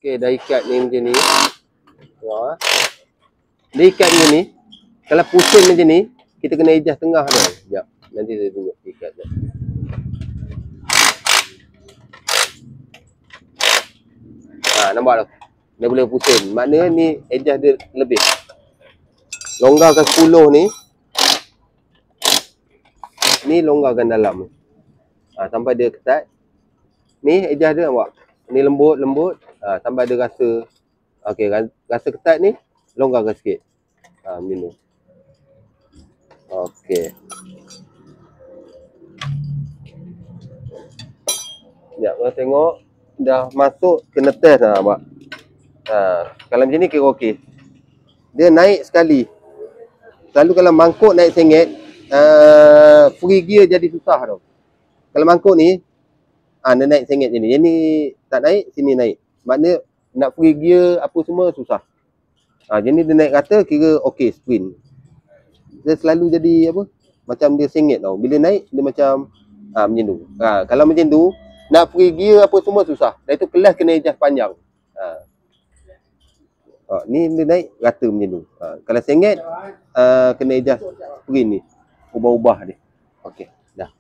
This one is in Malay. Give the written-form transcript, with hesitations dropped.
Okey, dah ikat ni macam ni. Tengok ah. Dia ikat macam ni. Kalau pusing macam ni, kita kena adjust tengah dia. Sekejap. Nanti saya tunjuk ikat dia. Nampak tak? Dia boleh pusing. Maknanya ni adjust dia lebih. Longgarkan 10 ni. Ni longgarkan dalam. Sampai dia ketat. Ni adjust dia nampak. Ni lembut. Sampai dia rasa. Okey, rasa ketat ni. Longgarkan sikit. Macam ni. Okey. Sekejap, kalau tengok. Dah masuk, kena test lah nampak. Kalau macam ni kira okey. Dia naik sekali. Selalu kalau mangkuk naik sengit, free gear jadi susah tau. Kalau mangkuk ni, dia naik sengit je ni. Yang ni tak naik, sini naik. Maknanya nak free gear apa semua susah. Jadi ni dia naik rata kira okey sprint. Dia selalu jadi apa? Macam dia sengit tau. Bila naik dia macam macam tu. Kalau macam tu nak free gear apa semua susah. Dan itu kelas kena adjust panjang. Ni dia naik rata macam tu. Kalau sengit kena adjust sprint ni. Ubah-ubah dia. Okey, dah.